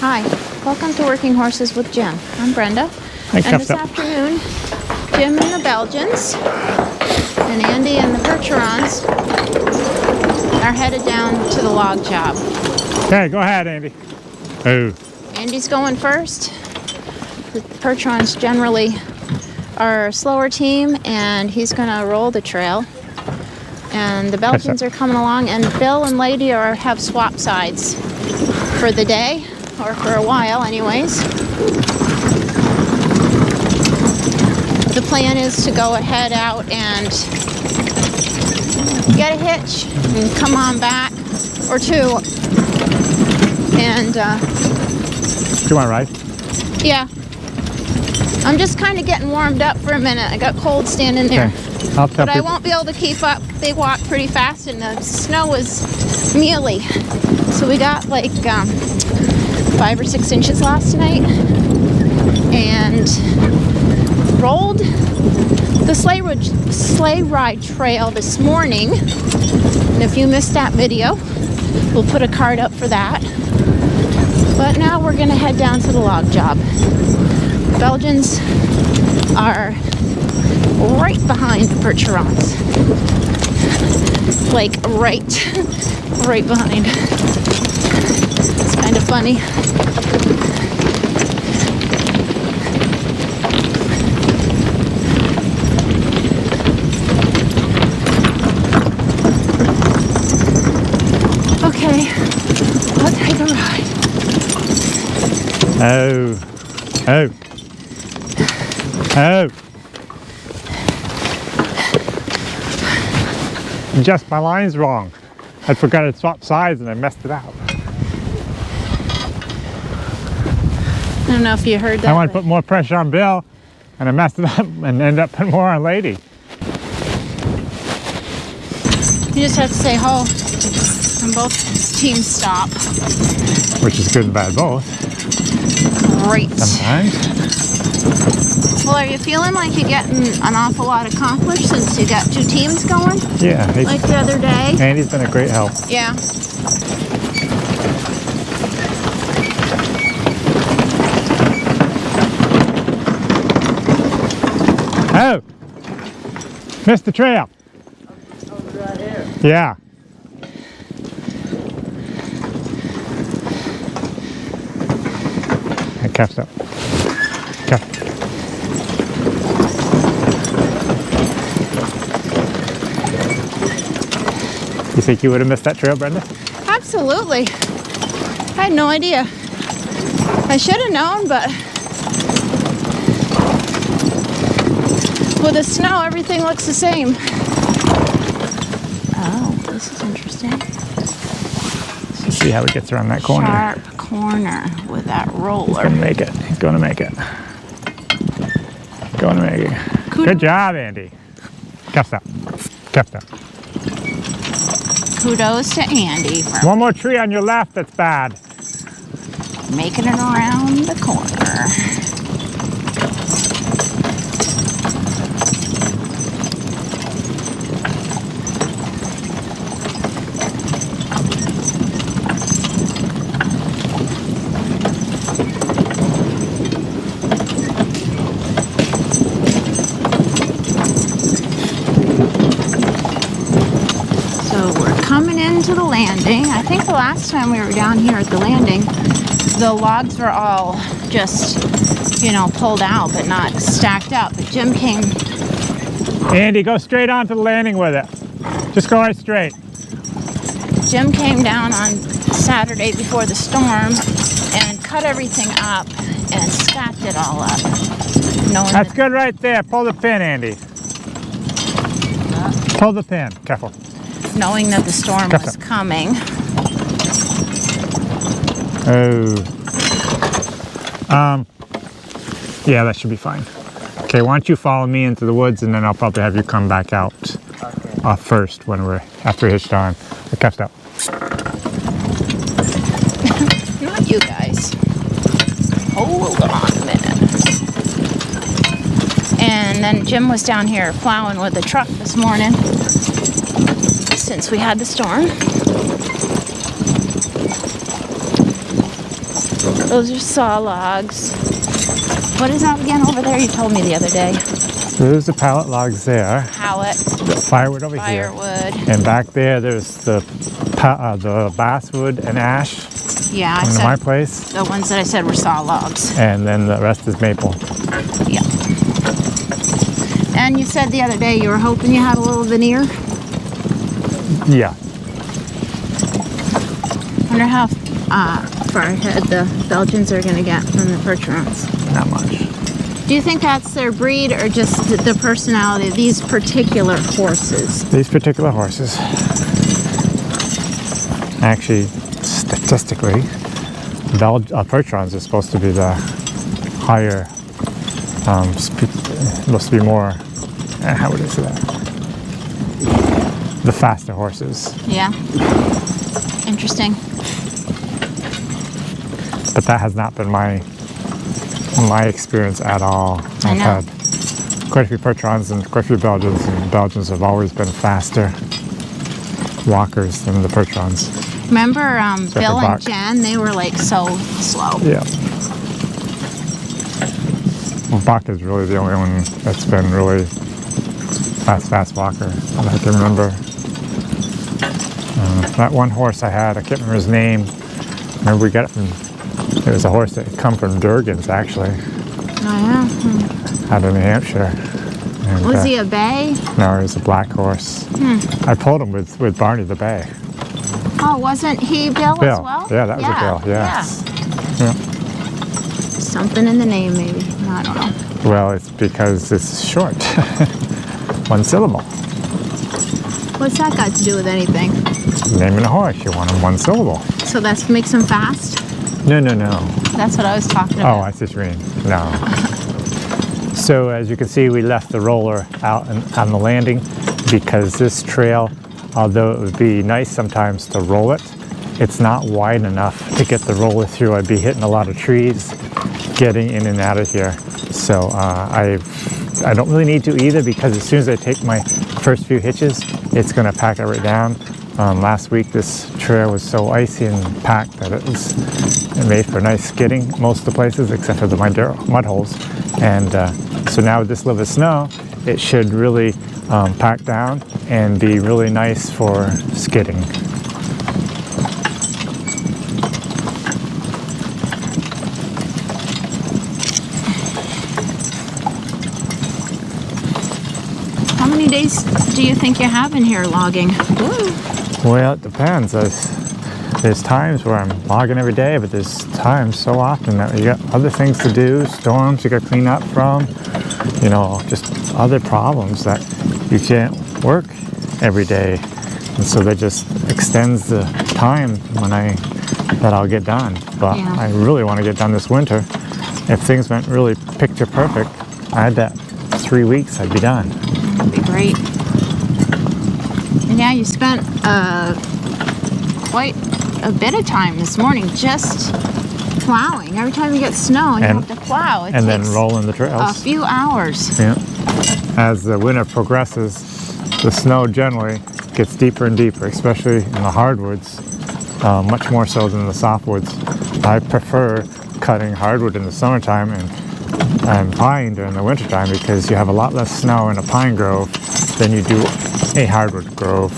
Hi, welcome to Working Horses with Jim. I'm Brenda, and this afternoon, Jim and the Belgians, and Andy and the Percherons are headed down to the log job. Okay, go ahead, Andy. Oh. Andy's going first. The Percherons generally are a slower team, and he's going to roll the trail. And the Belgians are coming along, and Bill and Lady have swapped sides for the day, or for a while anyways. The plan is to go ahead out and get a hitch and come on back, or two, and Do you want to ride? yeah. I'm just kind of getting warmed up for a minute. I got cold standing there. Okay. I'll tell But I won't be able to keep up. They walk pretty fast, and the snow was mealy. So we got like 5 or 6 inches last night, and rolled the sleigh ride trail this morning. And if you missed that video, we'll put a card up for that. But now we're gonna head down to the log job. Belgians are right behind the Percherons. Like right behind. It's kind of funny. Okay, let's take a ride. Oh. Just my line's wrong. I forgot to swap sides and I messed it out. I don't know if you heard that. I want to put more pressure on Bill, and I messed it up and ended up putting more on Lady. You just have to say ho, and both teams stop. Which is good and bad both. Great. Sometimes. Well, are you feeling like you're getting an awful lot accomplished since you got 2 teams going? Yeah. Like the other day? Andy's been a great help. Yeah. Oh! Missed the trail. Right here. Yeah. I kept up. You think you would have missed that trail, Brenda? Absolutely. I had no idea. I should have known, but with the snow, everything looks the same. Oh, this is interesting. Let's see how he gets around that corner. Sharp corner with that roller. He's gonna make it. He's gonna make it. Gonna make it. Kudos. Good job, Andy. Cuffs up. Cuffs up. Kudos to Andy for One more tree on your left that's bad. making it around the corner. Coming into the landing. I think the last time we were down here at the landing, the logs were all just, you know, pulled out but not stacked up. But Jim came. Andy, go straight onto the landing with it. Just go right straight. Jim came down on Saturday before the storm and cut everything up and stacked it all up. That's good right there. Pull the pin, Andy. Pull the pin. Careful. Knowing that the storm was coming. Oh. Yeah, that should be fine. Okay, why don't you follow me into the woods, and then I'll probably have you come back out first when we're after hitched on. The cuffs up. Not you guys. Hold on a minute. And then Jim was down here plowing with the truck this morning, since we had the storm. Those are saw logs. What is that again over there? You told me the other day. There's the pallet logs there. Pallet. Firewood over here. Firewood. And back there, there's the basswood and ash. Yeah, I in said my place. the ones that I said were saw logs. And then the rest is maple. Yeah. And you said the other day you were hoping you had a little veneer. Yeah. Wonder how far ahead the Belgians are going to get from the Percherons. Not much. Do you think that's their breed or just the personality of these particular horses? These particular horses, actually, statistically, Percherons are supposed to be the higher, supposed to be more, how would I say that? The faster horses. Yeah. Interesting. But that has not been my experience at all. I know. I've had quite a few Percherons and quite a few Belgians, and Belgians have always been faster walkers than the Percherons. Remember Bill and Bach. Jen? They were like so slow. Yeah. Well, Bach is really the only one that's been really fast walker that I can remember. That one horse I had, I can't remember his name. Remember we got it from, it was a horse that had come from Durgan's actually, Oh yeah. out of New Hampshire. And, Was he a bay? No, he was a black horse. I pulled him with Barney the Bay. Oh, wasn't he Bill as Bill. well? Yeah, that was a Bill, yes. Yeah. Something in the name maybe. I don't know. Well, it's because it's short. One syllable. What's that got to do with anything? Naming a horse, you want him one syllable. So that makes him fast? No. That's what I was talking Oh, about. I see what you mean. No. So as you can see, we left the roller out on the landing because this trail, although it would be nice sometimes to roll it, it's not wide enough to get the roller through. I'd be hitting a lot of trees getting in and out of here. So I don't really need to either because as soon as I take my first few hitches, it's going to pack it right down. Last week this trail was so icy and packed that it made for nice skidding most of the places except for the mud holes. And so now with this little bit of snow, it should really pack down and be really nice for skidding. How many days do you think you have in here logging? Woo. Well, it depends. There's times where I'm logging every day, but there's times so often that you got other things to do, storms you got to clean up from, you know, just other problems that you can't work every day. And so that just extends the time that I'll get done. But Yeah. I really want to get done this winter. If things went really picture perfect, I had that 3 weeks, I'd be done. That'd be great. And yeah, you spent quite a bit of time this morning just plowing. Every time you get snow and you have to plow, it And takes then rolling the a trails. few hours. Yeah. As the winter progresses, the snow generally gets deeper and deeper, especially in the hardwoods, much more so than the softwoods. I prefer cutting hardwood in the summertime and pine during the wintertime because you have a lot less snow in a pine grove than you do a hardwood grove.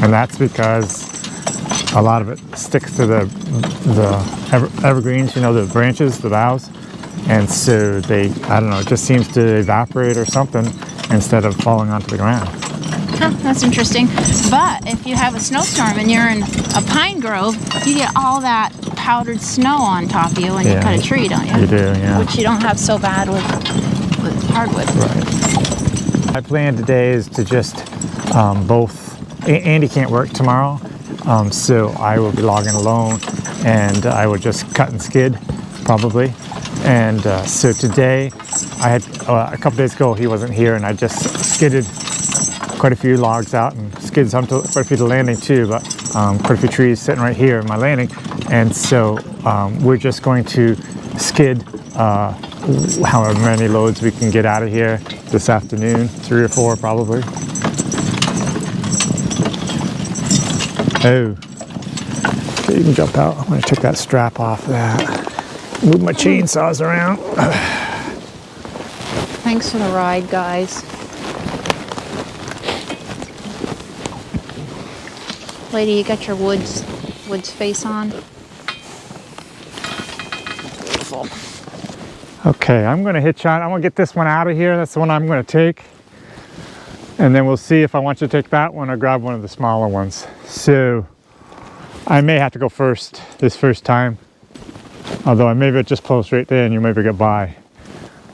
And that's because a lot of it sticks to the evergreens, you know, the branches, the boughs. And so they, I don't know, it just seems to evaporate or something instead of falling onto the ground. Huh, that's interesting. But if you have a snowstorm and you're in a pine grove, you get all that powdered snow on top of you when you cut a tree, don't you? You do, yeah. Which you don't have so bad with hardwood. Right. My plan today is to just Andy can't work tomorrow, so I will be logging alone and I will just cut and skid probably. And so today, I had a couple days ago he wasn't here and I just skidded quite a few logs out and skidded some to quite a few to landing too, but quite a few trees sitting right here in my landing. And so we're just going to skid however many loads we can get out of here this afternoon, 3 or 4 probably. Oh, you can jump out. I'm gonna take that strap off that. Move my chainsaws around. Thanks for the ride, guys. Lady, you got your woods face on? Beautiful. Okay, I'm gonna hitch on. I'm gonna get this one out of here. That's the one I'm gonna take. And then we'll see if I want you to take that one or grab one of the smaller ones. So I may have to go first this first time. Although I maybe just pull straight there and you maybe get by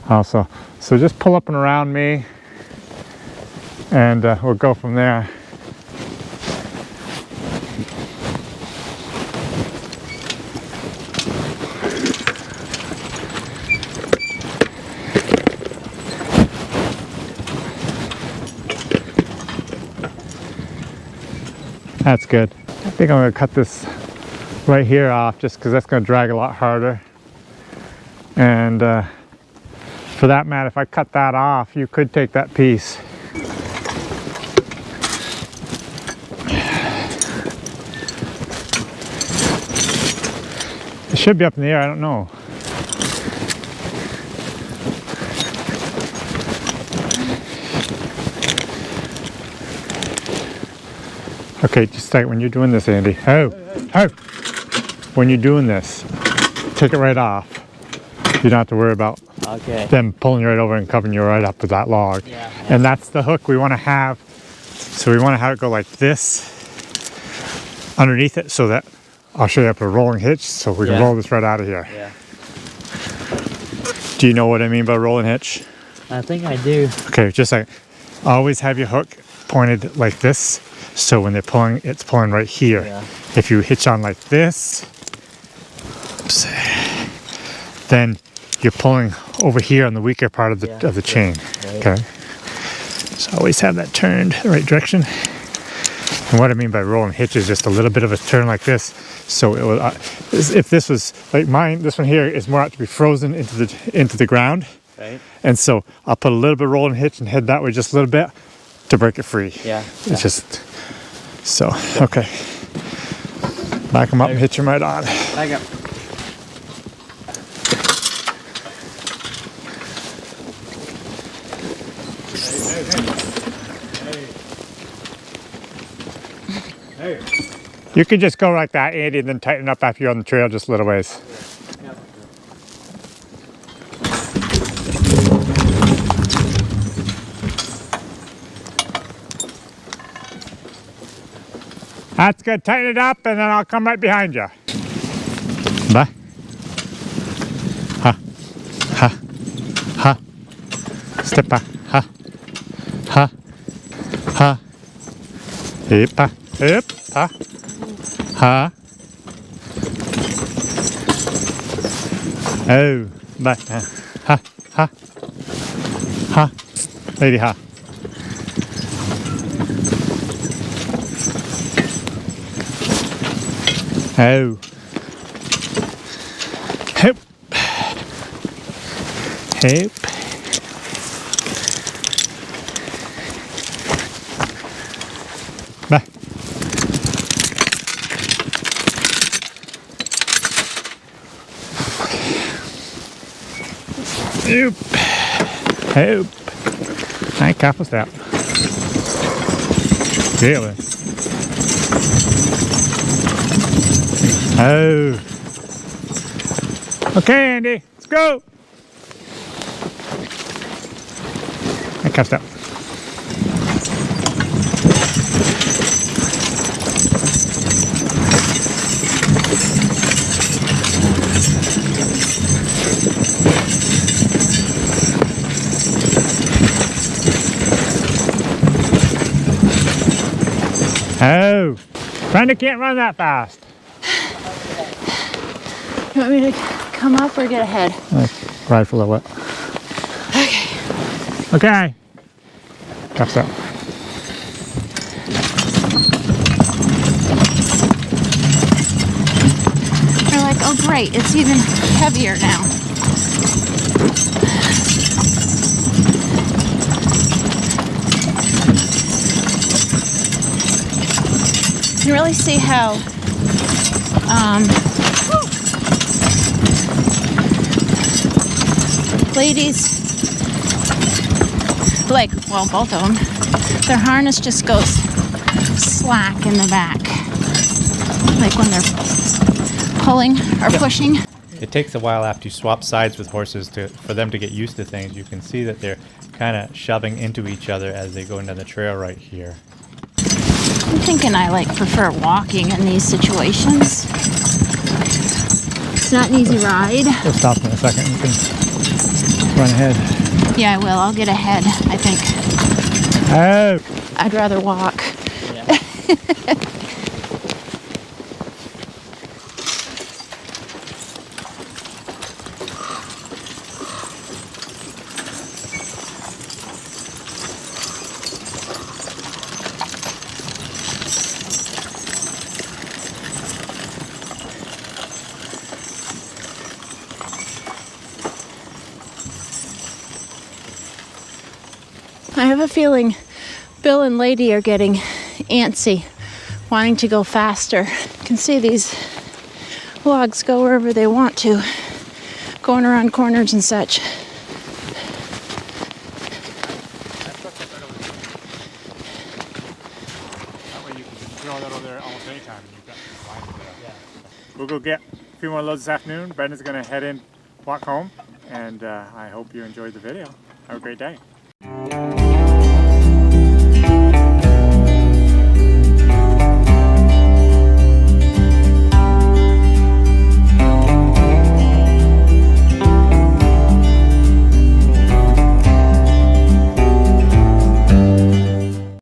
also. So just pull up and around me and we'll go from there. That's good. I think I'm gonna cut this right here off just because that's gonna drag a lot harder. And for that matter, if I cut that off, you could take that piece. It should be up in the air, I don't know. Okay, just like when you're doing this, Andy. When you're doing this, take it right off. You don't have to worry about them pulling you right over and covering you right up with that log. Yeah. And that's the hook we want to have. So we want to have it go like this underneath it so that I'll show you up a rolling hitch so we can roll this right out of here. Yeah. Do you know what I mean by rolling hitch? I think I do. Okay, just like always have your hook pointed like this. So when they're pulling, it's pulling right here. Yeah. If you hitch on like this, oops, then you're pulling over here on the weaker part of the chain. Right. Okay. So always have that turned the right direction. And what I mean by rolling hitch is just a little bit of a turn like this. So it will, if this was like mine, this one here is more apt to be frozen into the ground. Right. And so I'll put a little bit of rolling hitch and head that way just a little bit to break it free. Yeah. It's just, so, okay. Back them up and hitch them right on. Back up. You can just go like that, Andy, and then tighten up after you're on the trail just a little ways. That's good. Tighten it up, and then I'll come right behind you. Bye. Ha. Ha. Ha. Step back. Ha. Ha. Ha. Hip. Hip. Ha. Ha. Oh. Bye. Ha. Ha. Ha. Lady, ha. Oh. Hip. Hip. Bye. Oop. Oop. Nej, kaffestab. Really? Oh. Okay, Andy, let's go. I catch that. Oh, Brenda can't run that fast. You want me to come up or get ahead? Ride for a little bit. Okay. Okay. Cuffs out. They're like, oh great, it's even heavier now. You can really see how Ladies, like, well, both of them, their harness just goes slack in the back, like when they're pulling or pushing. It takes a while after you swap sides with horses for them to get used to things. You can see that they're kind of shoving into each other as they go into the trail right here. I'm thinking I prefer walking in these situations. It's not an easy ride. We'll stop in a second. You can run ahead. Yeah, I will. I'll get ahead, I think. Oh! I'd rather walk. Yeah. I have a feeling Bill and Lady are getting antsy, wanting to go faster. You can see these logs go wherever they want to, going around corners and such. That way you can throw that over there almost any time and you've got lines there. Yeah. We'll go get a few more loads this afternoon. Brendan's going to head in, walk home, and I hope you enjoyed the video. Have a great day.